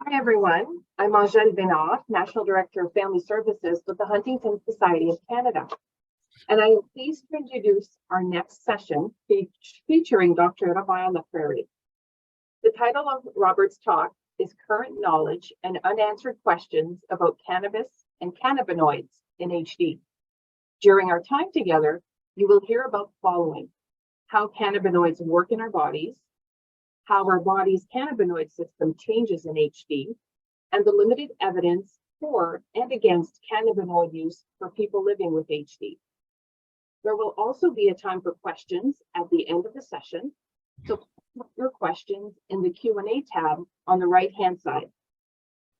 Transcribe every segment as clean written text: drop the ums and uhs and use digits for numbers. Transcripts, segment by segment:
Hi, everyone. I'm Angèle Bénard, National Director of Family Services with the Huntington Society of Canada. And I am pleased to introduce our next session featuring Dr. Rabaya Laprairie. The title of Robert's talk is Current Knowledge and Unanswered Questions about Cannabis and Cannabinoids in HD. During our time together, you will hear about the following: how cannabinoids work in our bodies, how our body's cannabinoid system changes in HD, and the limited evidence for and against cannabinoid use for people living with HD. There will also be a time for questions at the end of the session, so put your questions in the Q&A tab on the right-hand side.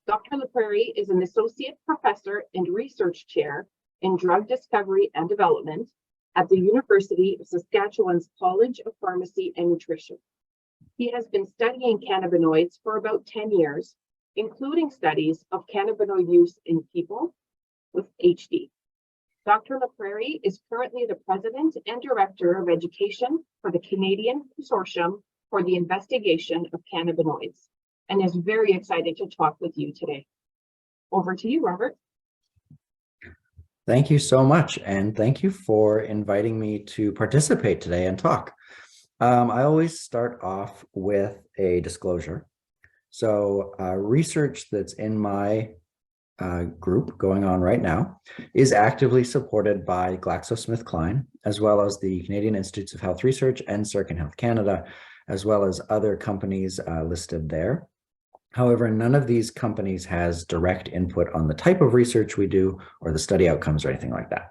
Dr. Laprairie is an Associate Professor and Research Chair in Drug Discovery and Development at the University of Saskatchewan's College of Pharmacy and Nutrition. He has been studying cannabinoids for about 10 years, including studies of cannabinoid use in people with HD. Dr. Laprairie is currently the President and Director of Education for the Canadian Consortium for the Investigation of Cannabinoids, and is very excited to talk with you today. Over to you, Robert. Thank you so much, and thank you for inviting me to participate today and talk. I always start off with a disclosure. So research that's in my group going on right now is actively supported by GlaxoSmithKline, as well as the Canadian Institutes of Health Research and Circin Health Canada, as well as other companies listed there. However, none of these companies has direct input on the type of research we do or the study outcomes or anything like that.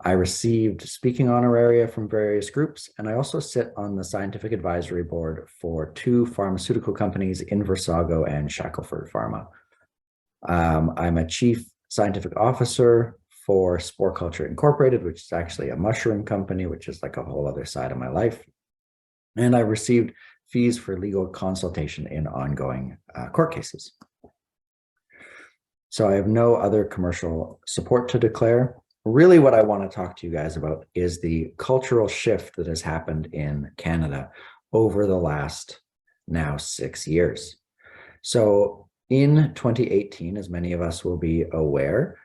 I received speaking honoraria from various groups, and I also sit on the scientific advisory board for two pharmaceutical companies, Inversago and Shackelford Pharma. I'm a chief scientific officer for Spore Culture Incorporated, which is actually a mushroom company, which is like a whole other side of my life. And I received fees for legal consultation in ongoing court cases. So I have no other commercial support to declare. Really, what I want to talk to you guys about is the cultural shift that has happened in Canada over the last now 6 years. So in 2018, as many of us will be aware,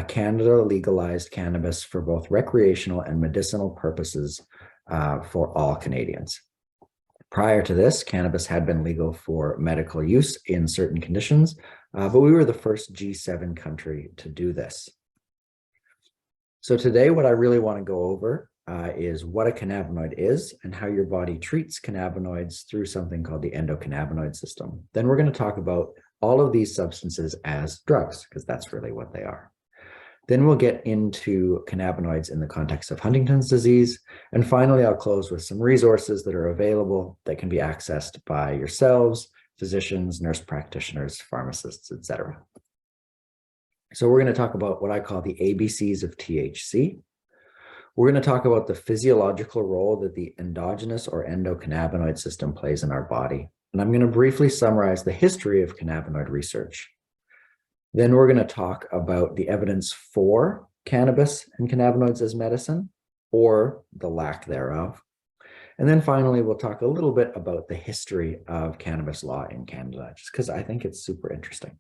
Canada legalized cannabis for both recreational and medicinal purposes for all Canadians. Prior to this, cannabis had been legal for medical use in certain conditions, but we were the first G7 country to do this. So today, what I really want to go over is what a cannabinoid is and how your body treats cannabinoids through something called the endocannabinoid system. Then we're going to talk about all of these substances as drugs, because that's really what they are. Then we'll get into cannabinoids in the context of Huntington's disease. And finally, I'll close with some resources that are available that can be accessed by yourselves, physicians, nurse practitioners, pharmacists, etc. So we're going to talk about what I call the ABCs of THC. We're going to talk about the physiological role that the endogenous or endocannabinoid system plays in our body. And I'm going to briefly summarize the history of cannabinoid research. Then we're going to talk about the evidence for cannabis and cannabinoids as medicine, or the lack thereof. And then finally, we'll talk a little bit about the history of cannabis law in Canada, just because I think it's super interesting.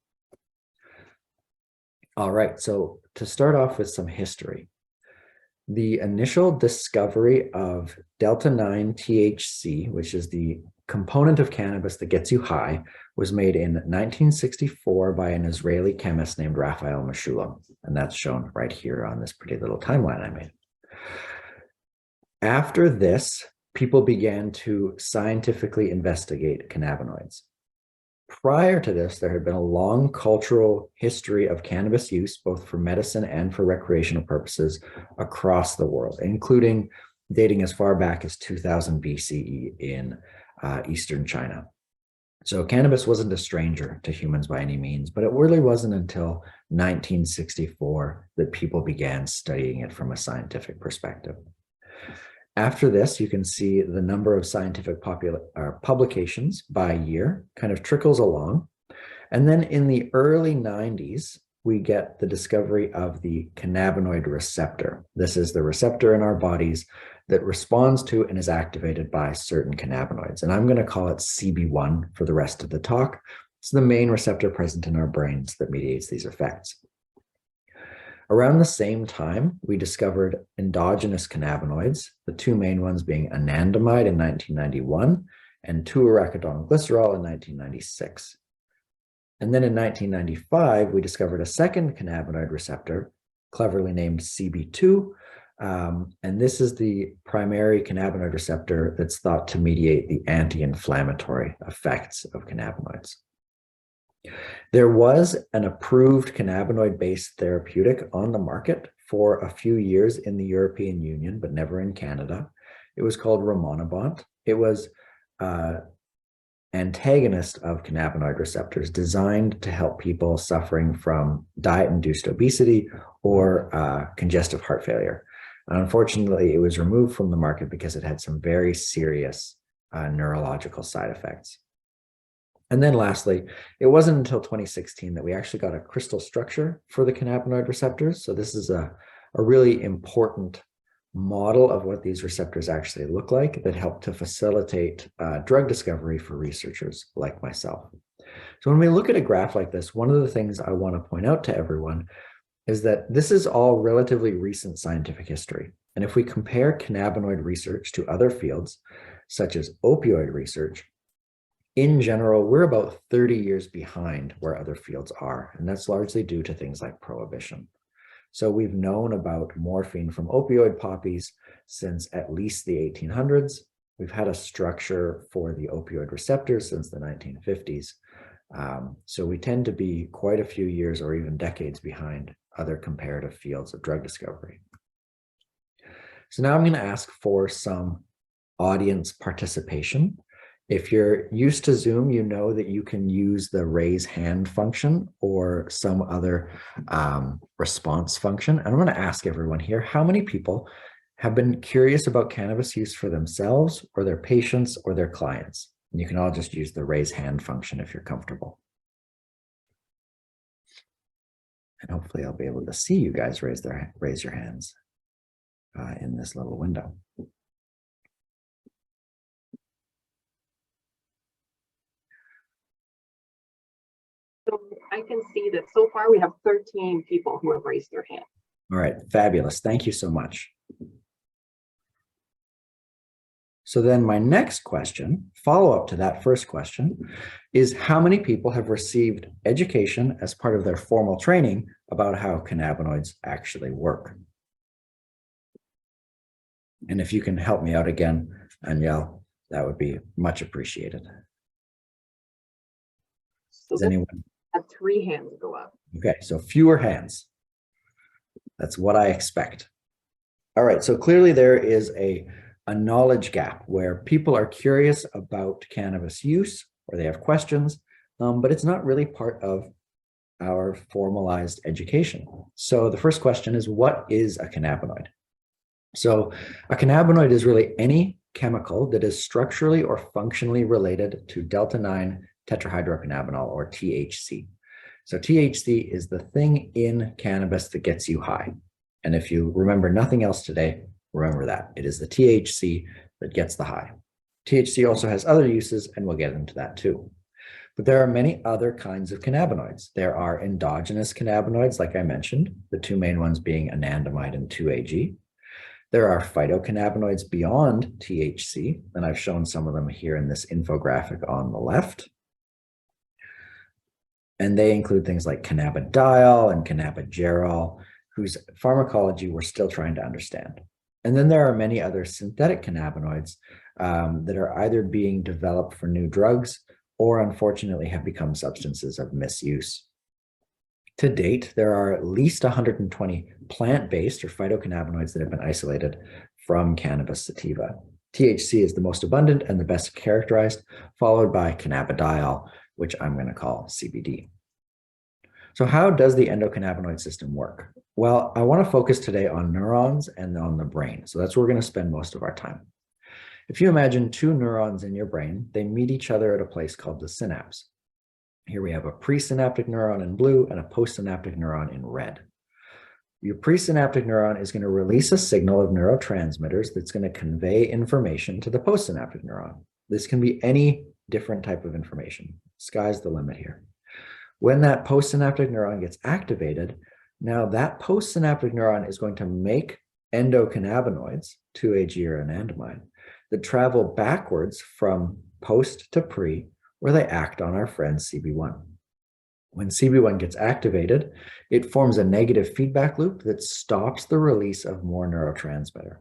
All right, so to start off with some history, the initial discovery of delta-9 THC, which is the component of cannabis that gets you high, was made in 1964 by an Israeli chemist named Raphael Mechoulam, and that's shown right here on this pretty little timeline I made. After this, people began to scientifically investigate cannabinoids. Prior to this, there had been a long cultural history of cannabis use, both for medicine and for recreational purposes across the world, including dating as far back as 2000 BCE in Eastern China. So cannabis wasn't a stranger to humans by any means, but it really wasn't until 1964 that people began studying it from a scientific perspective. After this, you can see the number of scientific publications by year kind of trickles along. And then in the early 90s, we get the discovery of the cannabinoid receptor. This is the receptor in our bodies that responds to and is activated by certain cannabinoids. And I'm going to call it CB1 for the rest of the talk, It's the main receptor present in our brains that mediates these effects. Around the same time, we discovered endogenous cannabinoids, the two main ones being anandamide in 1991 and 2-arachidonoglycerol in 1996. And then in 1995, we discovered a second cannabinoid receptor, cleverly named CB2, and this is the primary cannabinoid receptor that's thought to mediate the anti-inflammatory effects of cannabinoids. There was an approved cannabinoid-based therapeutic on the market for a few years in the European Union, but never in Canada. It was called Rimonabant. It was antagonist of cannabinoid receptors designed to help people suffering from diet-induced obesity or congestive heart failure. Unfortunately, it was removed from the market because it had some very serious neurological side effects. And then lastly, it wasn't until 2016 that we actually got a crystal structure for the cannabinoid receptors. So this is a really important model of what these receptors actually look like that help to facilitate drug discovery for researchers like myself. So when we look at a graph like this, one of the things I want to point out to everyone is that this is all relatively recent scientific history. And if we compare cannabinoid research to other fields, such as opioid research, in general, we're about 30 years behind where other fields are, and that's largely due to things like prohibition. So we've known about morphine from opioid poppies since at least the 1800s. We've had a structure for the opioid receptors since the 1950s. So we tend to be quite a few years or even decades behind other comparative fields of drug discovery. So now I'm going to ask for some audience participation. If you're used to Zoom, you know that you can use the raise hand function or some other response function. And I'm going to ask everyone here, how many people have been curious about cannabis use for themselves or their patients or their clients? And you can all just use the raise hand function if you're comfortable. And hopefully I'll be able to see you guys raise your hands in this little window. So I can see that so far we have 13 people who have raised their hand. All right, fabulous. Thank you so much. So then my next question, follow-up to that first question, is how many people have received education as part of their formal training about how cannabinoids actually work? And if you can help me out again, Aniel, that would be much appreciated. So Does anyone have 3 hands go up? Okay, so fewer hands. That's what I expect. All right, so clearly there is a knowledge gap where people are curious about cannabis use or they have questions, but it's not really part of our formalized education. So the first question is, what is a cannabinoid? So a cannabinoid is really any chemical that is structurally or functionally related to delta-9 tetrahydrocannabinol, or THC. So THC is the thing in cannabis that gets you high. And if you remember nothing else today, remember that. It is the THC that gets the high. THC also has other uses, and we'll get into that too. But there are many other kinds of cannabinoids. There are endogenous cannabinoids, like I mentioned, the two main ones being anandamide and 2-AG. There are phytocannabinoids beyond THC, and I've shown some of them here in this infographic on the left. And they include things like cannabidiol and cannabigerol, whose pharmacology we're still trying to understand. And then there are many other synthetic cannabinoids that are either being developed for new drugs or unfortunately have become substances of misuse. To date, there are at least 120 plant-based or phytocannabinoids that have been isolated from cannabis sativa. THC is the most abundant and the best characterized, followed by cannabidiol, which I'm going to call CBD. So how does the endocannabinoid system work? Well, I want to focus today on neurons and on the brain. So that's where we're going to spend most of our time. If you imagine 2 neurons in your brain, they meet each other at a place called the synapse. Here we have a presynaptic neuron in blue and a postsynaptic neuron in red. Your presynaptic neuron is going to release a signal of neurotransmitters that's going to convey information to the postsynaptic neuron. This can be any different type of information. Sky's the limit here. When that postsynaptic neuron gets activated, now that postsynaptic neuron is going to make endocannabinoids, 2-AG or anandamide, that travel backwards from post to pre, where they act on our friend CB1. When CB1 gets activated, it forms a negative feedback loop that stops the release of more neurotransmitter.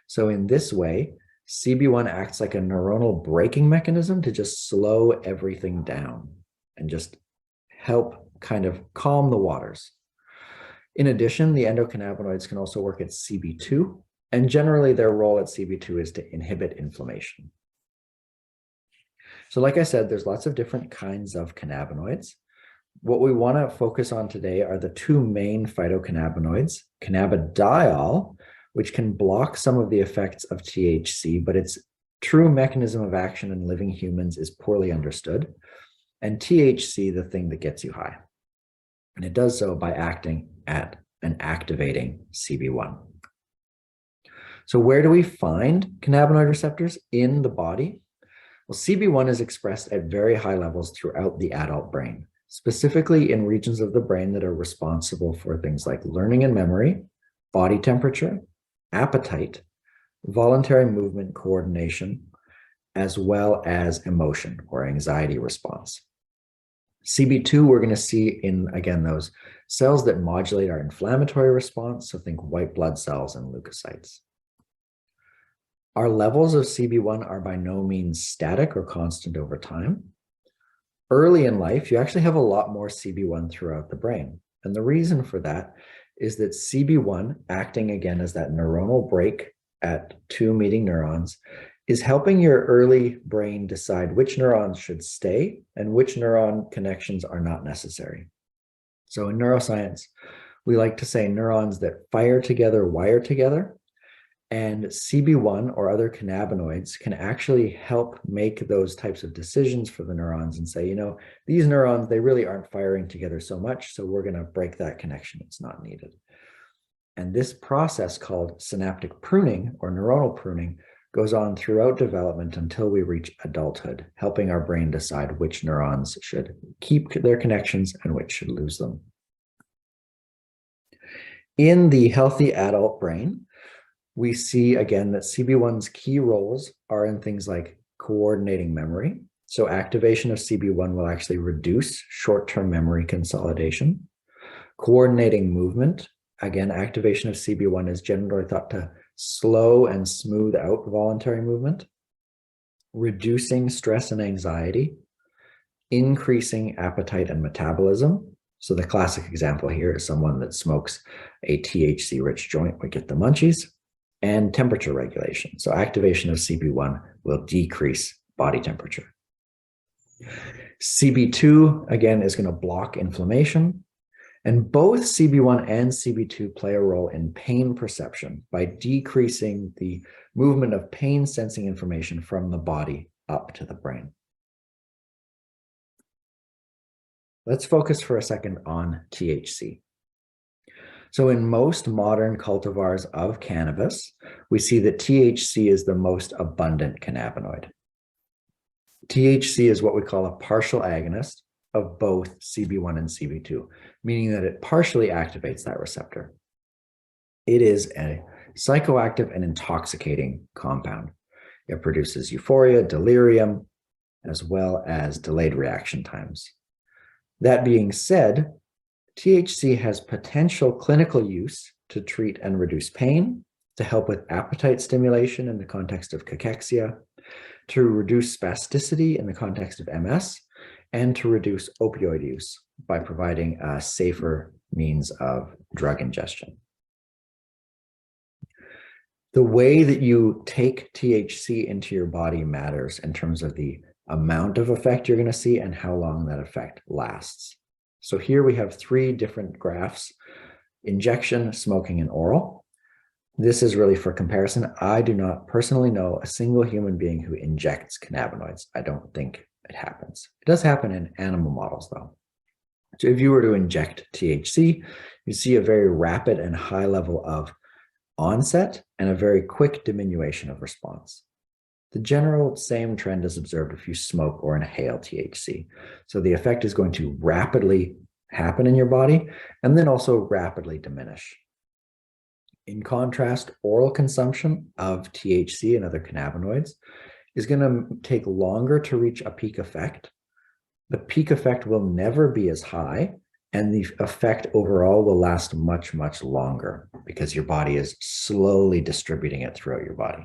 So in this way, CB1 acts like a neuronal braking mechanism to just slow everything down and just help kind of calm the waters. In addition, the endocannabinoids can also work at CB2, and generally their role at CB2 is to inhibit inflammation. So like I said, there's lots of different kinds of cannabinoids. What we want to focus on today are the two main phytocannabinoids, cannabidiol, which can block some of the effects of THC, but its true mechanism of action in living humans is poorly understood, and THC, the thing that gets you high. And it does so by acting at and activating CB1. So where do we find cannabinoid receptors in the body? Well, CB1 is expressed at very high levels throughout the adult brain, specifically in regions of the brain that are responsible for things like learning and memory, body temperature, appetite, voluntary movement coordination, as well as emotion or anxiety response. CB2, we're going to see in, again, those cells that modulate our inflammatory response, so think white blood cells and leukocytes. Our levels of CB1 are by no means static or constant over time. Early in life, you actually have a lot more CB1 throughout the brain. And the reason for that is that CB1, acting again as that neuronal brake at two meeting neurons, is helping your early brain decide which neurons should stay and which neuron connections are not necessary. So in neuroscience, we like to say neurons that fire together, wire together, and CB1 or other cannabinoids can actually help make those types of decisions for the neurons and say, you know, these neurons, they really aren't firing together so much, so we're going to break that connection. It's not needed. And this process called synaptic pruning or neuronal pruning goes on throughout development until we reach adulthood, helping our brain decide which neurons should keep their connections and which should lose them. In the healthy adult brain, we see again that CB1's key roles are in things like coordinating memory. So activation of CB1 will actually reduce short-term memory consolidation. Coordinating movement, again, activation of CB1 is generally thought to slow and smooth out voluntary movement. Reducing stress and anxiety. Increasing appetite and metabolism. So the classic example here is someone that smokes a THC-rich joint would get the munchies. And temperature regulation. So activation of CB1 will decrease body temperature. CB2, again, is going to block inflammation. And both CB1 and CB2 play a role in pain perception by decreasing the movement of pain-sensing information from the body up to the brain. Let's focus for a second on THC. So in most modern cultivars of cannabis, we see that THC is the most abundant cannabinoid. THC is what we call a partial agonist of both CB1 and CB2, meaning that it partially activates that receptor. It is a psychoactive and intoxicating compound. It produces euphoria, delirium, as well as delayed reaction times. That being said, THC has potential clinical use to treat and reduce pain, to help with appetite stimulation in the context of cachexia, to reduce spasticity in the context of MS, and to reduce opioid use by providing a safer means of drug ingestion. The way that you take THC into your body matters in terms of the amount of effect you're going to see and how long that effect lasts. So here we have three different graphs: injection, smoking, and oral. This is really for comparison. I do not personally know a single human being who injects cannabinoids. I don't think it happens. It does happen in animal models though. So if you were to inject THC, you see a very rapid and high level of onset and a very quick diminution of response. The general same trend is observed if you smoke or inhale THC. So the effect is going to rapidly happen in your body and then also rapidly diminish. In contrast, oral consumption of THC and other cannabinoids is going to take longer to reach a peak effect. The peak effect will never be as high, and the effect overall will last much, much longer because your body is slowly distributing it throughout your body.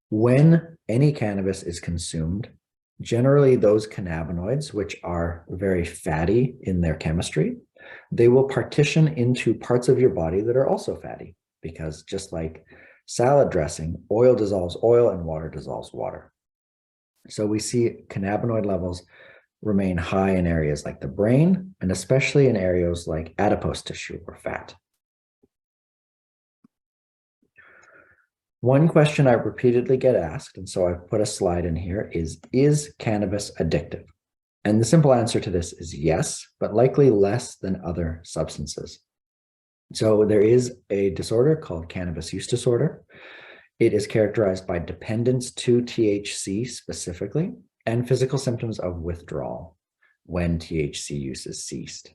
When any cannabis is consumed, generally those cannabinoids, which are very fatty in their chemistry, they will partition into parts of your body that are also fatty, because just like salad dressing, oil dissolves oil and water dissolves water. So we see cannabinoid levels remain high in areas like the brain, and especially in areas like adipose tissue or fat. One question I repeatedly get asked, and so I've put a slide in here, is cannabis addictive? And the simple answer to this is yes, but likely less than other substances. So there is a disorder called cannabis use disorder. It is characterized by dependence to THC specifically, and physical symptoms of withdrawal when THC use is ceased.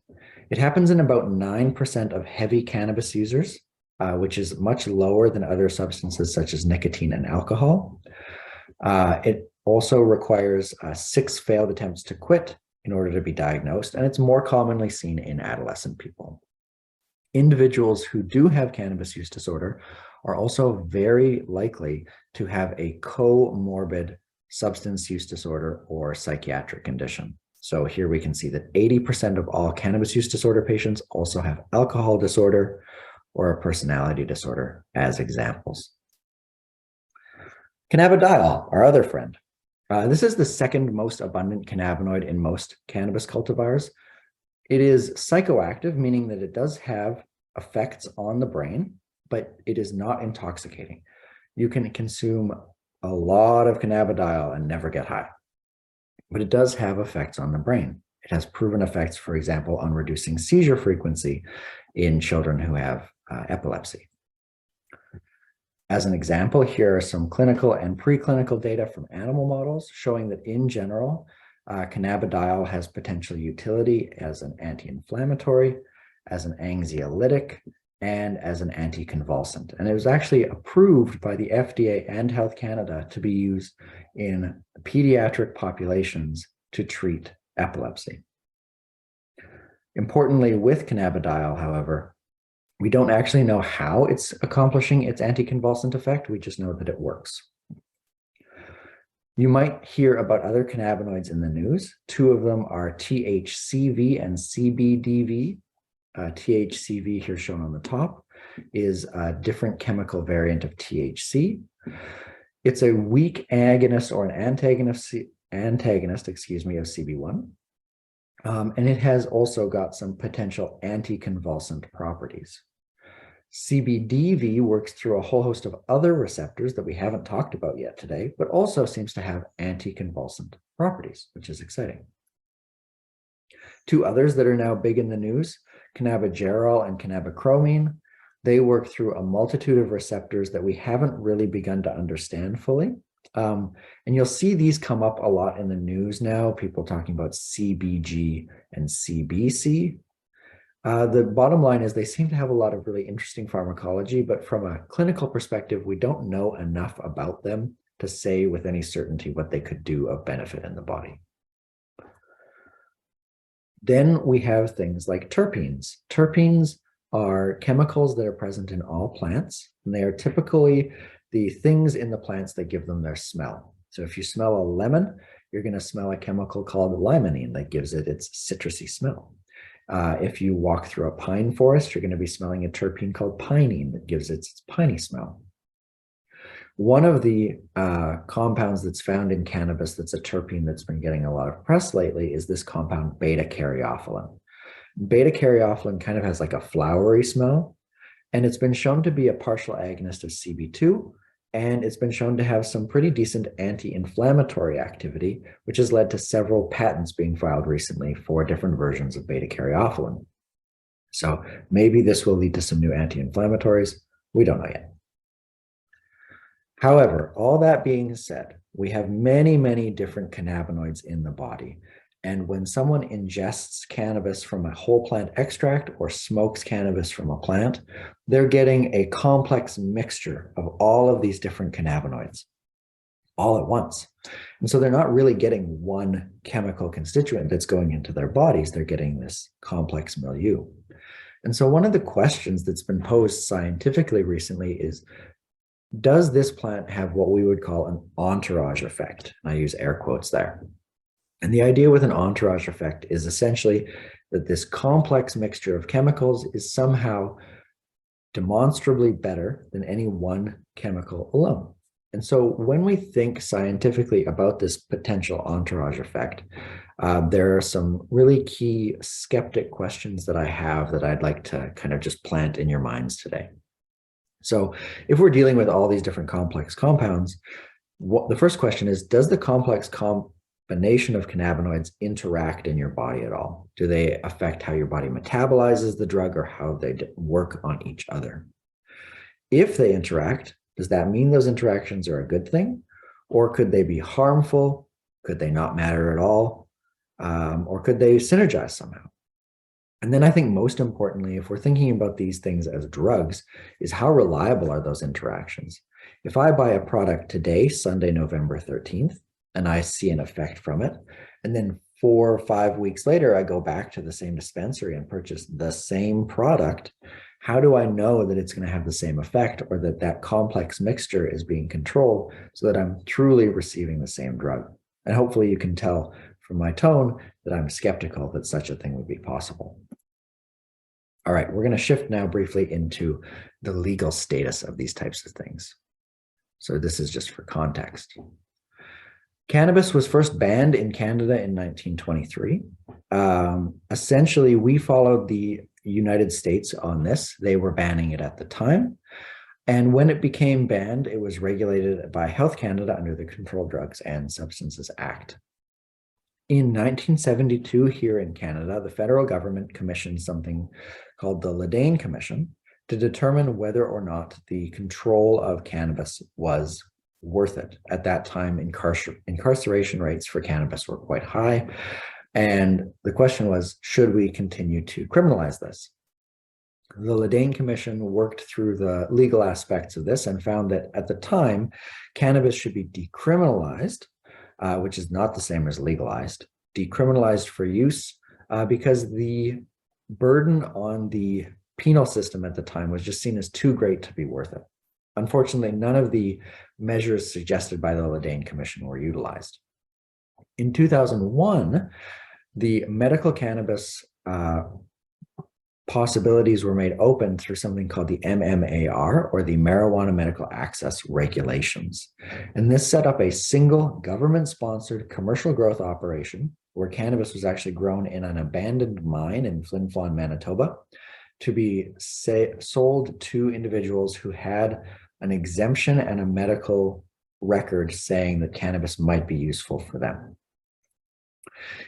It happens in about 9% of heavy cannabis users, which is much lower than other substances such as nicotine and alcohol. It also requires 6 failed attempts to quit in order to be diagnosed, and it's more commonly seen in adolescent people. Individuals who do have cannabis use disorder are also very likely to have a comorbid substance use disorder or psychiatric condition. So here we can see that 80% of all cannabis use disorder patients also have alcohol disorder or a personality disorder as examples. Cannabidiol, our other friend. This is the second most abundant cannabinoid in most cannabis cultivars. It is psychoactive, meaning that it does have effects on the brain, but it is not intoxicating. You can consume a lot of cannabidiol and never get high, but it does have effects on the brain. It has proven effects, for example, on reducing seizure frequency in children who have epilepsy. As an example, here are some clinical and preclinical data from animal models showing that in general, cannabidiol has potential utility as an anti-inflammatory, as an anxiolytic, and as an anticonvulsant. And it was actually approved by the FDA and Health Canada to be used in pediatric populations to treat epilepsy. Importantly, with cannabidiol, however, we don't actually know how it's accomplishing its anticonvulsant effect. We just know that it works. You might hear about other cannabinoids in the news. 2 of them are THCV and CBDV. THCV, here shown on the top, is a different chemical variant of THC. It's a weak agonist or an antagonist, of CB1. And it has also got some potential anticonvulsant properties. CBDV works through a whole host of other receptors that we haven't talked about yet today, but also seems to have anticonvulsant properties, which is exciting. 2 others that are now big in the news, Cannabigerol and cannabichromine. They work through a multitude of receptors that we haven't really begun to understand fully. And you'll see these come up a lot in the news now, people talking about CBG and CBC. The bottom line is they seem to have a lot of really interesting pharmacology, but from a clinical perspective, we don't know enough about them to say with any certainty what they could do of benefit in the body. Then we have things like terpenes. Terpenes are chemicals that are present in all plants, and they are typically the things in the plants that give them their smell. So if you smell a lemon, you're going to smell a chemical called limonene that gives it its citrusy smell. If you walk through a pine forest, you're going to be smelling a terpene called pinene that gives it its piney smell. One of the compounds that's found in cannabis that's a terpene that's been getting a lot of press lately is this compound beta-caryophyllene. Beta-caryophyllene kind of has like a flowery smell, and it's been shown to be a partial agonist of CB2, and it's been shown to have some pretty decent anti-inflammatory activity, which has led to several patents being filed recently for different versions of beta-caryophyllene. So maybe this will lead to some new anti-inflammatories. We don't know yet. However, all that being said, we have many, many different cannabinoids in the body. And when someone ingests cannabis from a whole plant extract or smokes cannabis from a plant, they're getting a complex mixture of all of these different cannabinoids all at once. And so they're not really getting one chemical constituent that's going into their bodies. They're getting this complex milieu. And so one of the questions that's been posed scientifically recently is, does this plant have what we would call an entourage effect? And I use air quotes there. And the idea with an entourage effect is essentially that this complex mixture of chemicals is somehow demonstrably better than any one chemical alone. And so when we think scientifically about this potential entourage effect, there are some really key skeptic questions that I have that I'd like to kind of just plant in your minds today. So if we're dealing with all these different complex compounds, the first question is, does the complex combination of cannabinoids interact in your body at all? Do they affect how your body metabolizes the drug or how they work on each other? If they interact, does that mean those interactions are a good thing? Or could they be harmful? Could they not matter at all? Or could they synergize somehow? And then I think most importantly, if we're thinking about these things as drugs, is how reliable are those interactions? If I buy a product today, Sunday, November 13th, and I see an effect from it, and then 4 or 5 weeks later, I go back to the same dispensary and purchase the same product, how do I know that it's going to have the same effect, or that that complex mixture is being controlled so that I'm truly receiving the same drug? And hopefully you can tell from my tone that I'm skeptical that such a thing would be possible. All right, we're going to shift now briefly into the legal status of these types of things. So this is just for context. Cannabis was first banned in Canada in 1923. Essentially, we followed the United States on this. They were banning it at the time. And when it became banned, it was regulated by Health Canada under the Controlled Drugs and Substances Act. In 1972, here in Canada, the federal government commissioned something called the Ledane Commission to determine whether or not the control of cannabis was worth it. At that time, incarceration rates for cannabis were quite high. And the question was, should we continue to criminalize this? The Ledane Commission worked through the legal aspects of this and found that at the time, cannabis should be decriminalized, which is not the same as legalized, decriminalized for use, because the burden on the penal system at the time was just seen as too great to be worth it. Unfortunately, none of the measures suggested by the Ledane Commission were utilized. In 2001, the medical cannabis possibilities were made open through something called the MMAR, or the Marijuana Medical Access Regulations. And this set up a single government-sponsored commercial growth operation where cannabis was actually grown in an abandoned mine in Flin Flon, Manitoba, to be sold to individuals who had an exemption and a medical record saying that cannabis might be useful for them.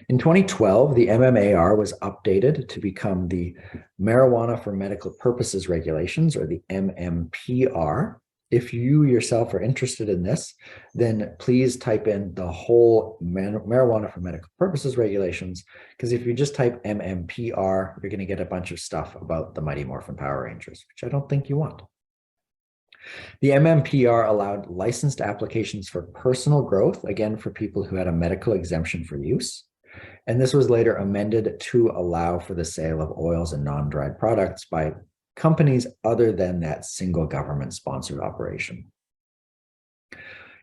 In 2012, the MMAR was updated to become the Marijuana for Medical Purposes Regulations, or the MMPR. If you yourself are interested in this, then please type in the whole Marijuana for Medical Purposes Regulations, because if you just type MMPR, you're going to get a bunch of stuff about the Mighty Morphin Power Rangers, which I don't think you want. The MMPR allowed licensed applications for personal growth, again, for people who had a medical exemption for use. And this was later amended to allow for the sale of oils and non-dried products by companies other than that single government-sponsored operation.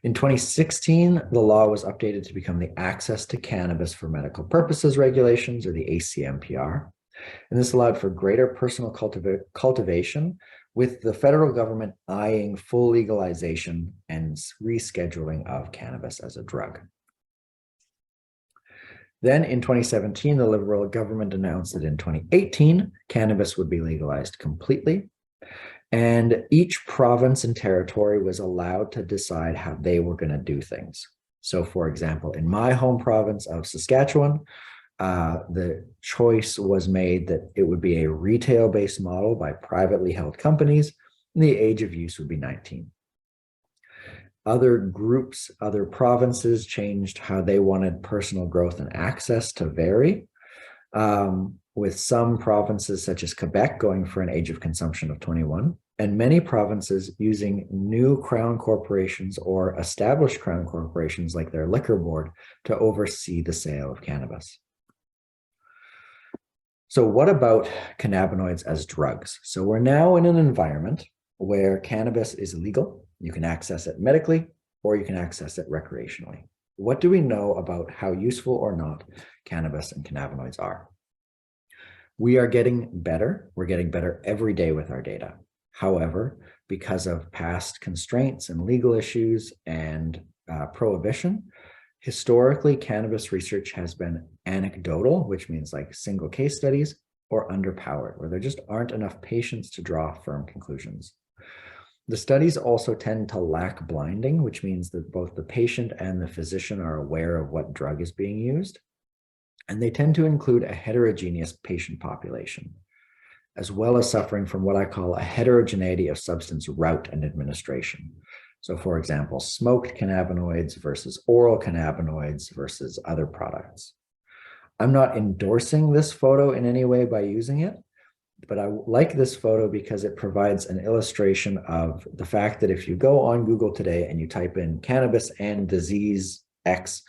In 2016, the law was updated to become the Access to Cannabis for Medical Purposes Regulations, or the ACMPR. And this allowed for greater personal cultivation, with the federal government eyeing full legalization and rescheduling of cannabis as a drug. Then in 2017, the Liberal government announced that in 2018, cannabis would be legalized completely. And each province and territory was allowed to decide how they were going to do things. So for example, in my home province of Saskatchewan, the choice was made that it would be a retail-based model by privately held companies, and the age of use would be 19. Other groups, other provinces changed how they wanted personal growth and access to vary, with some provinces such as Quebec going for an age of consumption of 21, and many provinces using new crown corporations or established crown corporations like their liquor board to oversee the sale of cannabis. So what about cannabinoids as drugs? So we're now in an environment where cannabis is legal. You can access it medically, or you can access it recreationally. What do we know about how useful or not cannabis and cannabinoids are? We are getting better. We're getting better every day with our data. However, because of past constraints and legal issues and prohibition, historically, cannabis research has been anecdotal, which means like single case studies, or underpowered, where there just aren't enough patients to draw firm conclusions. The studies also tend to lack blinding, which means that both the patient and the physician are aware of what drug is being used. And they tend to include a heterogeneous patient population, as well as suffering from what I call a heterogeneity of substance route and administration. So for example, smoked cannabinoids versus oral cannabinoids versus other products. I'm not endorsing this photo in any way by using it, but I like this photo because it provides an illustration of the fact that if you go on Google today and you type in cannabis and disease X,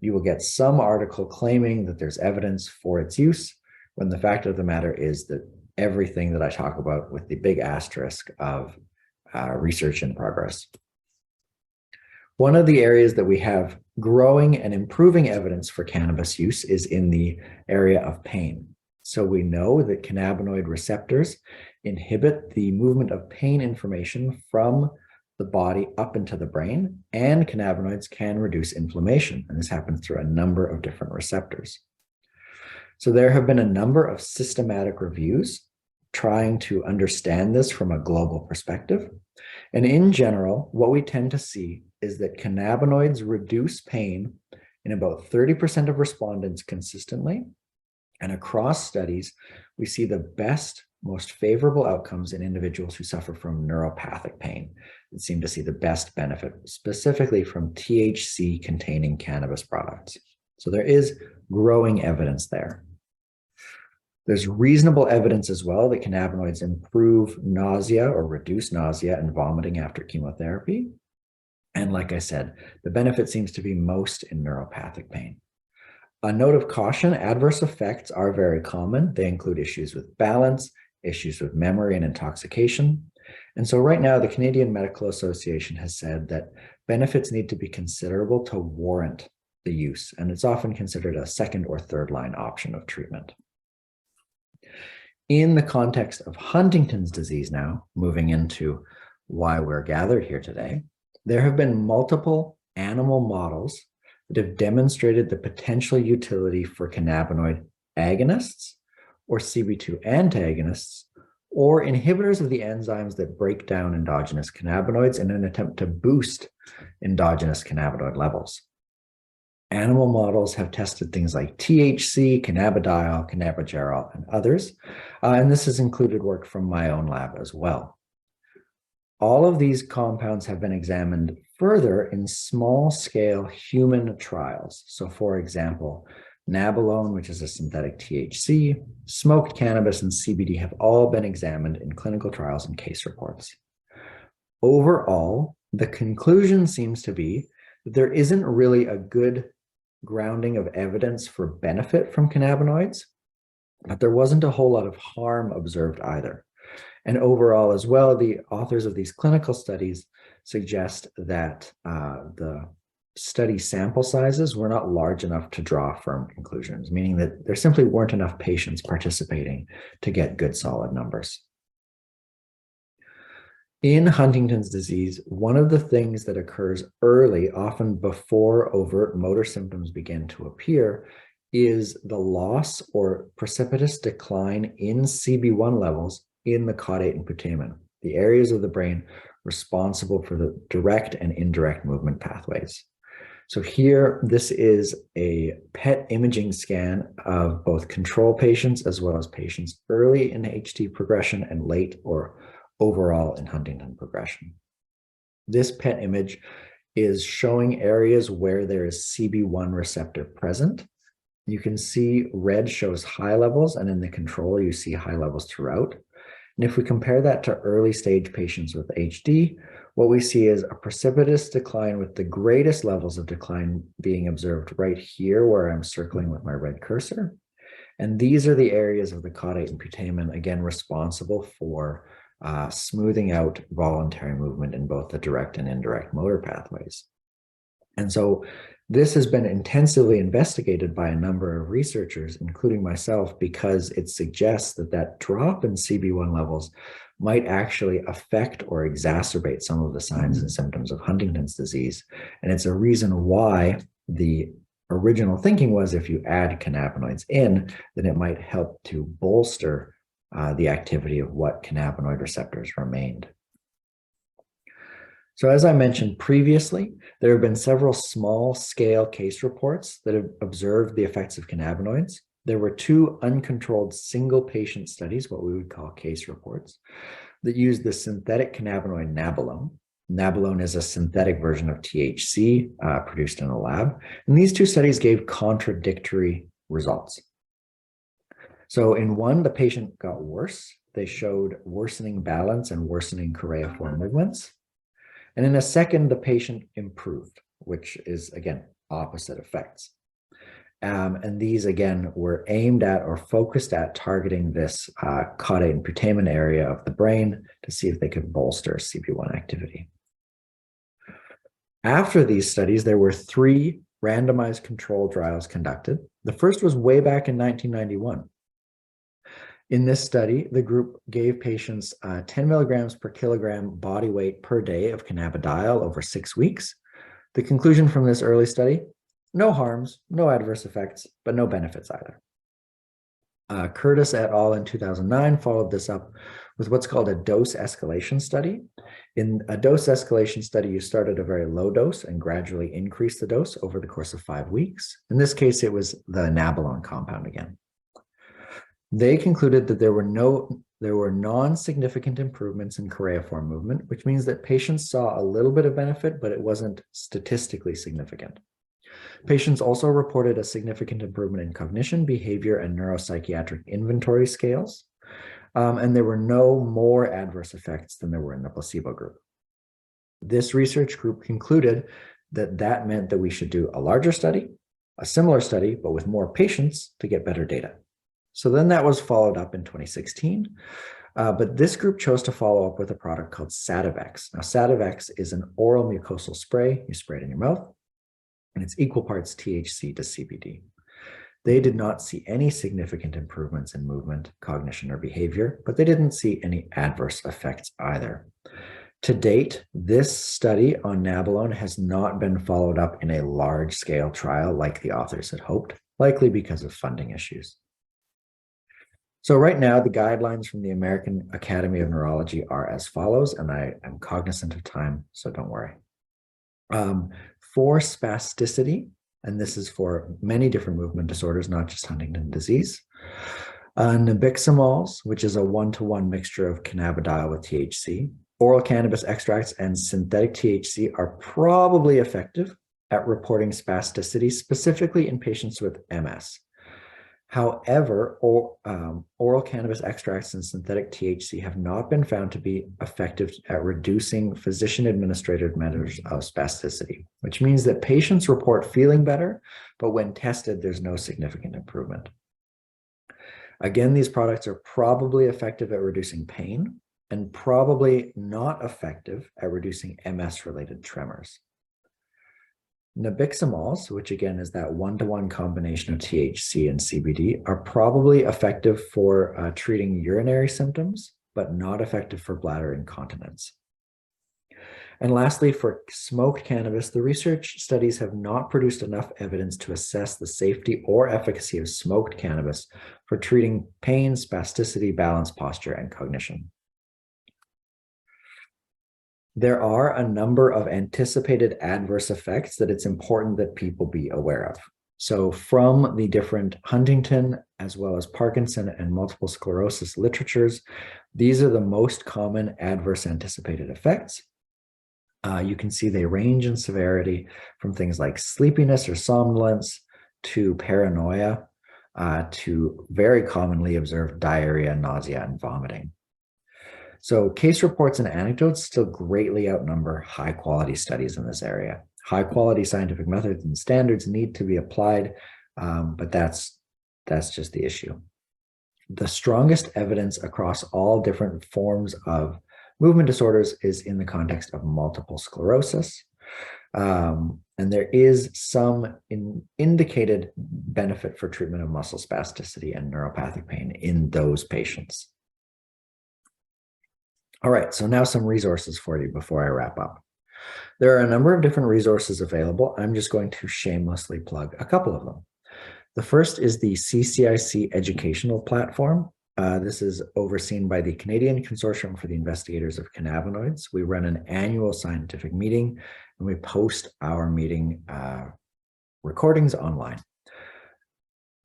you will get some article claiming that there's evidence for its use, when the fact of the matter is that everything that I talk about with the big asterisk of research in progress. One of the areas that we have growing and improving evidence for cannabis use is in the area of pain. So we know that cannabinoid receptors inhibit the movement of pain information from the body up into the brain, and cannabinoids can reduce inflammation. And this happens through a number of different receptors. So there have been a number of systematic reviews trying to understand this from a global perspective. And in general, what we tend to see is that cannabinoids reduce pain in about 30% of respondents consistently. And across studies, we see the best, most favorable outcomes in individuals who suffer from neuropathic pain and seem to see the best benefit specifically from THC-containing cannabis products. So there is growing evidence there. There's reasonable evidence as well that cannabinoids improve nausea or reduce nausea and vomiting after chemotherapy. And like I said, the benefit seems to be most in neuropathic pain. A note of caution, adverse effects are very common. They include issues with balance, issues with memory and intoxication. And so right now, the Canadian Medical Association has said that benefits need to be considerable to warrant the use, and it's often considered a second or third line option of treatment. In the context of Huntington's disease now, moving into why we're gathered here today, there have been multiple animal models that have demonstrated the potential utility for cannabinoid agonists or CB2 antagonists or inhibitors of the enzymes that break down endogenous cannabinoids in an attempt to boost endogenous cannabinoid levels. Animal models have tested things like THC, Cannabidiol, Cannabigerol, and others, and this has included work from my own lab as well. All of these compounds have been examined further in small-scale human trials. So for example, nabilone, which is a synthetic THC, smoked cannabis, and CBD have all been examined in clinical trials and case reports. Overall, the conclusion seems to be that there isn't really a good grounding of evidence for benefit from cannabinoids, but there wasn't a whole lot of harm observed either. And overall as well, the authors of these clinical studies suggest that the study sample sizes were not large enough to draw firm conclusions, meaning that there simply weren't enough patients participating to get good solid numbers. In Huntington's disease, one of the things that occurs early, often before overt motor symptoms begin to appear, is the loss or precipitous decline in CB1 levels in the caudate and putamen, the areas of the brain responsible for the direct and indirect movement pathways. So here, this is a PET imaging scan of both control patients as well as patients early in HT progression and late or overall in Huntington progression. This PET image is showing areas where there is CB1 receptor present. You can see red shows high levels, and in the control, you see high levels throughout. And if we compare that to early stage patients with HD, what we see is a precipitous decline with the greatest levels of decline being observed right here where I'm circling with my red cursor. And these are the areas of the caudate and putamen, again, responsible for smoothing out voluntary movement in both the direct and indirect motor pathways. And so this has been intensively investigated by a number of researchers, including myself, because it suggests that that drop in CB1 levels might actually affect or exacerbate some of the signs and symptoms of Huntington's disease. And it's a reason why the original thinking was if you add cannabinoids in, then it might help to bolster the activity of what cannabinoid receptors remained. So as I mentioned previously, there have been several small-scale case reports that have observed the effects of cannabinoids. There were 2 uncontrolled single-patient studies, what we would call case reports, that used the synthetic cannabinoid nabilone. Nabilone is a synthetic version of THC produced in a lab, and these 2 studies gave contradictory results. So in one, the patient got worse. They showed worsening balance and worsening choreiform movements. And in a second, the patient improved, which is, again, opposite effects. And these, again, were aimed at or focused at targeting this caudate and putamen area of the brain to see if they could bolster CB1 activity. After these studies, there were 3 randomized control trials conducted. The first was way back in 1991. In this study, the group gave patients 10 milligrams per kilogram body weight per day of cannabidiol over 6 weeks. The conclusion from this early study, no harms, no adverse effects, but no benefits either. Curtis et al. In 2009 followed this up with what's called a dose escalation study. In a dose escalation study, you start at a very low dose and gradually increase the dose over the course of 5 weeks. In this case, it was the nabilone compound again. They concluded that there were non-significant improvements in choreiform movement, which means that patients saw a little bit of benefit, but it wasn't statistically significant. Patients also reported a significant improvement in cognition, behavior, and neuropsychiatric inventory scales. And there were no more adverse effects than there were in the placebo group. This research group concluded that that meant that we should do a larger study, a similar study, but with more patients to get better data. So then that was followed up in 2016, but this group chose to follow up with a product called Sativex. Now, Sativex is an oral mucosal spray. You spray it in your mouth, and it's equal parts THC to CBD. They did not see any significant improvements in movement, cognition, or behavior, but they didn't see any adverse effects either. To date, this study on nabilone has not been followed up in a large-scale trial like the authors had hoped, likely because of funding issues. So right now, the guidelines from the American Academy of Neurology are as follows, and I am cognizant of time, so don't worry. For spasticity, and this is for many different movement disorders, not just Huntington disease, nabiximols, which is a 1-to-1 mixture of cannabidiol with THC, oral cannabis extracts, and synthetic THC are probably effective at reporting spasticity, specifically in patients with MS. However, oral cannabis extracts and synthetic THC have not been found to be effective at reducing physician-administered measures of spasticity, which means that patients report feeling better, but when tested, there's no significant improvement. Again, these products are probably effective at reducing pain and probably not effective at reducing MS-related tremors. Nabiximols, which again is that 1-to-1 combination of THC and CBD, are probably effective for treating urinary symptoms, but not effective for bladder incontinence. And lastly, for smoked cannabis, the research studies have not produced enough evidence to assess the safety or efficacy of smoked cannabis for treating pain, spasticity, balance, posture, and cognition. There are a number of anticipated adverse effects that it's important that people be aware of. So from the different Huntington, as well as Parkinson and multiple sclerosis literatures, these are the most common adverse anticipated effects. You can see they range in severity from things like sleepiness or somnolence to paranoia to very commonly observed diarrhea, nausea, and vomiting. So case reports and anecdotes still greatly outnumber high quality studies in this area. High quality scientific methods and standards need to be applied, but that's just the issue. The strongest evidence across all different forms of movement disorders is in the context of multiple sclerosis. And there is some indicated benefit for treatment of muscle spasticity and neuropathic pain in those patients. All right, so now some resources for you before I wrap up. There are a number of different resources available. I'm just going to shamelessly plug a couple of them. The first is the CCIC educational platform. This is overseen by the Canadian Consortium for the Investigators of Cannabinoids. We run an annual scientific meeting and we post our meeting recordings online.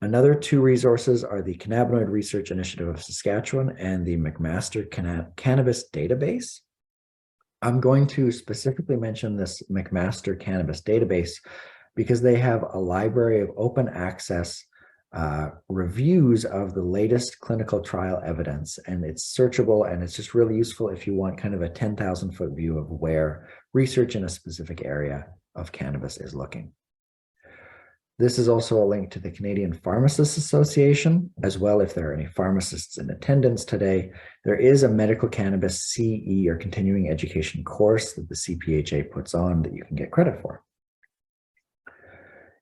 Another two resources are the Cannabinoid Research Initiative of Saskatchewan and the McMaster Cannabis Database. I'm going to specifically mention this McMaster Cannabis Database because they have a library of open access reviews of the latest clinical trial evidence, and it's searchable, and it's just really useful if you want kind of a 10,000-foot view of where research in a specific area of cannabis is looking. This is also a link to the Canadian Pharmacists Association as well. If there are any pharmacists in attendance today, there is a medical cannabis CE or continuing education course that the CPHA puts on that you can get credit for.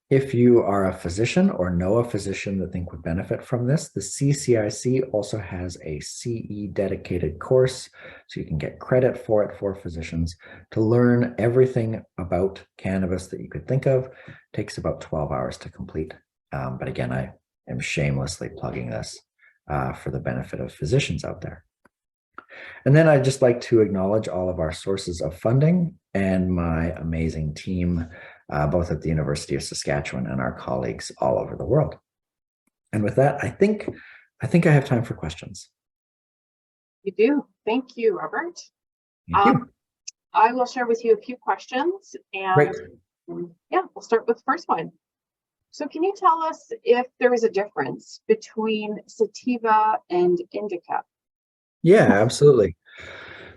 If you are a physician or know a physician that think would benefit from this, the CCIC also has a CE dedicated course, so you can get credit for it for physicians to learn everything about cannabis that you could think of. It takes about 12 hours to complete. But again, I am shamelessly plugging this for the benefit of physicians out there. And then I'd just like to acknowledge all of our sources of funding and my amazing team, both at the University of Saskatchewan and our colleagues all over the world. And with that, I think I have time for questions. You do. Thank you, Robert. Thank you. I will share with you a few questions, and Great. Yeah, we'll start with the first one. So can you tell us if there is a difference between sativa and indica? Yeah, absolutely.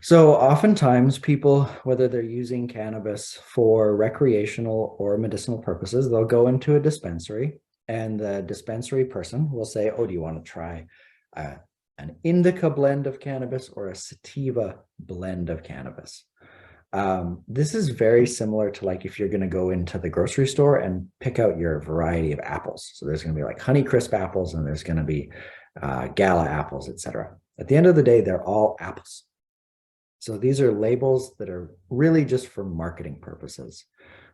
So oftentimes people, whether they're using cannabis for recreational or medicinal purposes, they'll go into a dispensary and the dispensary person will say, oh, do you want to try an indica blend of cannabis or a sativa blend of cannabis? This is very similar to like if you're going to go into the grocery store and pick out your variety of apples. So there's going to be like Honeycrisp apples and there's going to be Gala apples, etc. At the end of the day, they're all apples. So these are labels that are really just for marketing purposes.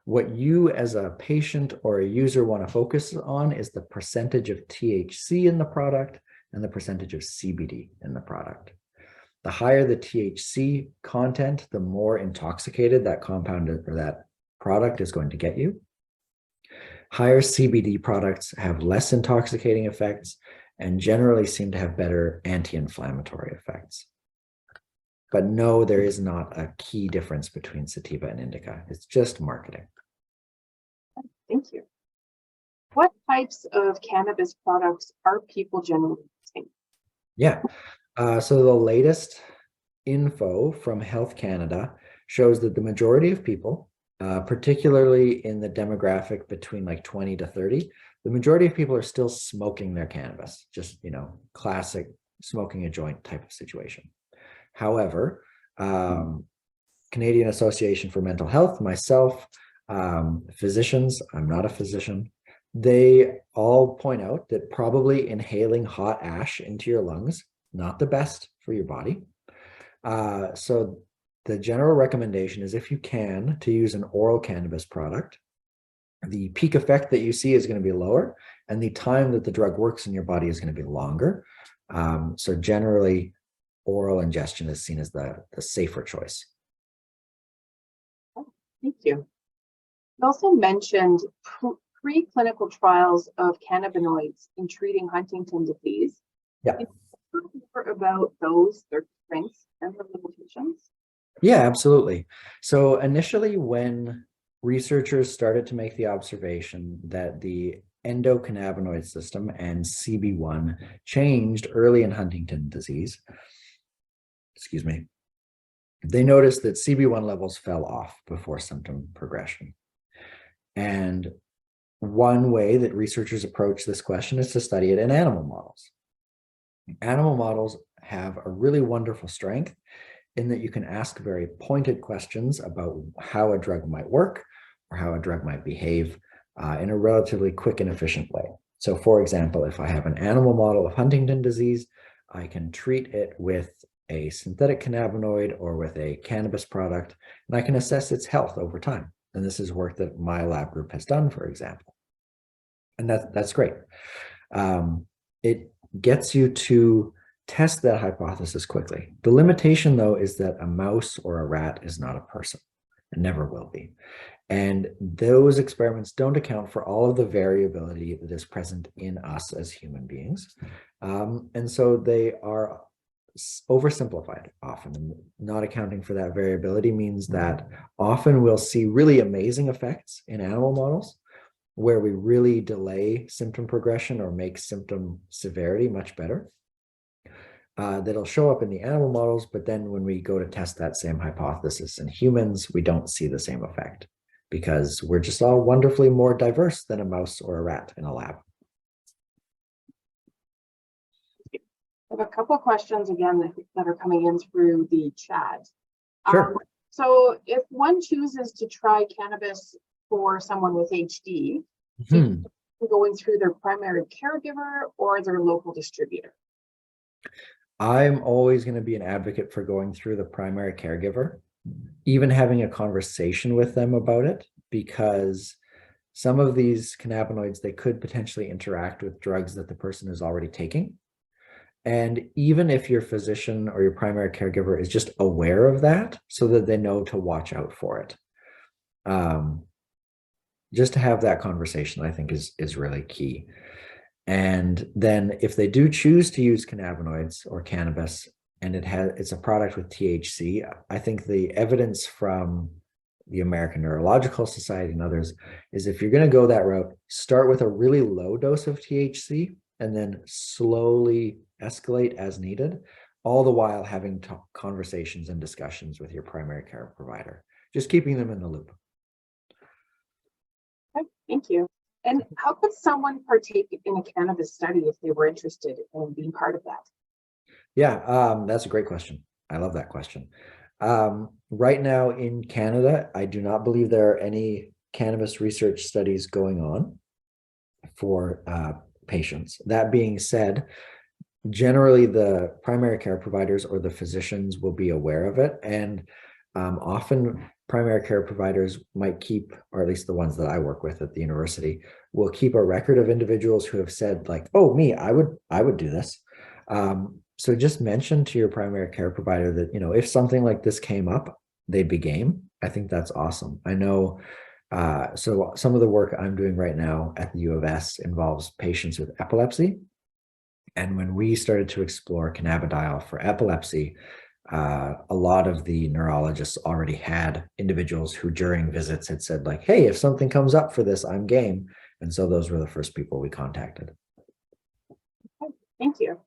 What you as a patient or a user want to focus on is the percentage of THC in the product and the percentage of CBD in the product. The higher the THC content, the more intoxicated that compound or that product is going to get you. Higher CBD products have less intoxicating effects and generally seem to have better anti-inflammatory effects. But no, there is not a key difference between sativa and indica. It's just marketing. Thank you. What types of cannabis products are people generally using? Yeah. So the latest info from Health Canada shows that the majority of people, particularly in the demographic between like 20 to 30, the majority of people are still smoking their cannabis, just, classic smoking a joint type of situation. However, Canadian Association for Mental Health, myself, physicians, I'm not a physician, they all point out that probably inhaling hot ash into your lungs, not the best for your body. So the general recommendation is if you can, to use an oral cannabis product. The peak effect that you see is going to be lower, and the time that the drug works in your body is going to be longer. So generally, oral ingestion is seen as the safer choice. Thank you. You also mentioned preclinical trials of cannabinoids in treating Huntington disease. Yeah. Can you talk more about those, their strengths and their limitations? Yeah, absolutely. So initially, when researchers started to make the observation that the endocannabinoid system and CB1 changed early in Huntington disease, excuse me, they noticed that CB1 levels fell off before symptom progression. And one way that researchers approach this question is to study it in animal models. Animal models have a really wonderful strength in that you can ask very pointed questions about how a drug might work or how a drug might behave in a relatively quick and efficient way. So, for example, if I have an animal model of Huntington disease, I can treat it with a synthetic cannabinoid or with a cannabis product, and I can assess its health over time. And this is work that my lab group has done, for example. And that's great. It gets you to test that hypothesis quickly. The limitation, though, is that a mouse or a rat is not a person. It never will be. And those experiments don't account for all of the variability that is present in us as human beings. And so they are oversimplified often. And not accounting for that variability means that often we'll see really amazing effects in animal models where we really delay symptom progression or make symptom severity much better. That'll show up in the animal models, but then when we go to test that same hypothesis in humans, we don't see the same effect because we're just all wonderfully more diverse than a mouse or a rat in a lab. I have a couple of questions again that are coming in through the chat. Sure. So if one chooses to try cannabis for someone with HD, going through their primary caregiver or their local distributor? I'm always going to be an advocate for going through the primary caregiver, even having a conversation with them about it, because some of these cannabinoids, they could potentially interact with drugs that the person is already taking. And even if your physician or your primary caregiver is just aware of that so that they know to watch out for it. Just to have that conversation, I think is really key. And then if they do choose to use cannabinoids or cannabis and it's a product with THC, I think the evidence from the American Neurological Society and others is if you're going to go that route, start with a really low dose of THC and then slowly escalate as needed, all the while having conversations and discussions with your primary care provider, just keeping them in the loop. Okay, thank you. And how could someone partake in a cannabis study if they were interested in being part of that? Yeah, that's a great question. I love that question. Right now in Canada, I do not believe there are any cannabis research studies going on for patients. That being said, generally the primary care providers or the physicians will be aware of it. And often primary care providers might keep, or at least the ones that I work with at the university, will keep a record of individuals who have said like, oh, me, I would do this. So just mention to your primary care provider that, you know, if something like this came up, they'd be game. I think that's awesome. I know. So some of the work I'm doing right now at the U of S involves patients with epilepsy. And when we started to explore cannabidiol for epilepsy, a lot of the neurologists already had individuals who during visits had said like, hey, if something comes up for this, I'm game. And so those were the first people we contacted. Okay, thank you.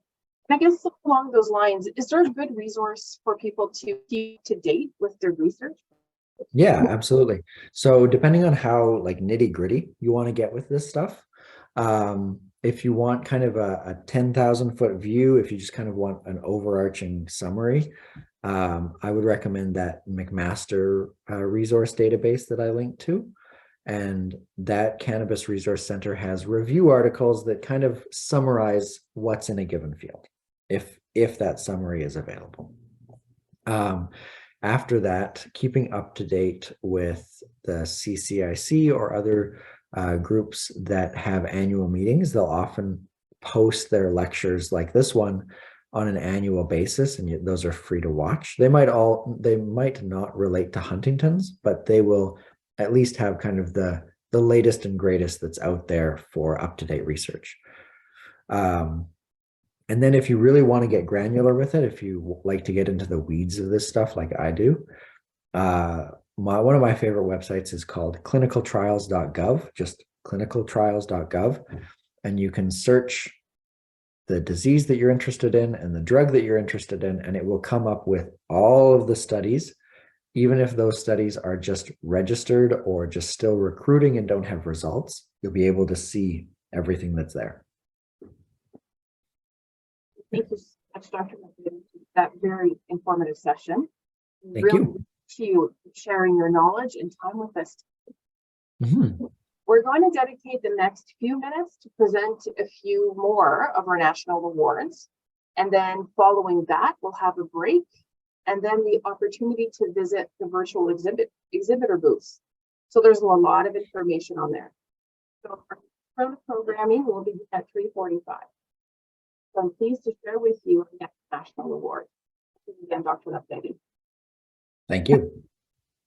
And I guess along those lines, is there a good resource for people to keep to date with their research? Yeah, absolutely. So depending on how like nitty gritty you want to get with this stuff, if you want kind of a 10,000 foot view, if you just kind of want an overarching summary, I would recommend that McMaster resource database that I linked to. And that Cannabis Resource Center has review articles that kind of summarize what's in a given field, if that summary is available. After that, keeping up to date with the CCIC or other groups that have annual meetings, they'll often post their lectures like this one on an annual basis, and those are free to watch. They might not relate to Huntington's, but they will at least have kind of the latest and greatest that's out there for up-to-date research. And And then if you really want to get granular with it, if you like to get into the weeds of this stuff like I do, one of my favorite websites is called clinicaltrials.gov, just clinicaltrials.gov. And you can search the disease that you're interested in and the drug that you're interested in, and it will come up with all of the studies, even if those studies are just registered or just still recruiting and don't have results. You'll be able to see everything that's there. Thank you so much, Dr. McGinn, for that very informative session. Thank Really you. To you sharing your knowledge and time with us. Mm-hmm. We're going to dedicate the next few minutes to present a few more of our national awards. And then following that, we'll have a break and then the opportunity to visit the virtual exhibitor booths. So there's a lot of information on there. So our programming will begin at 3:45. So I'm pleased to share with you our next national award. Again, Dr. Lefebvre. Thank you.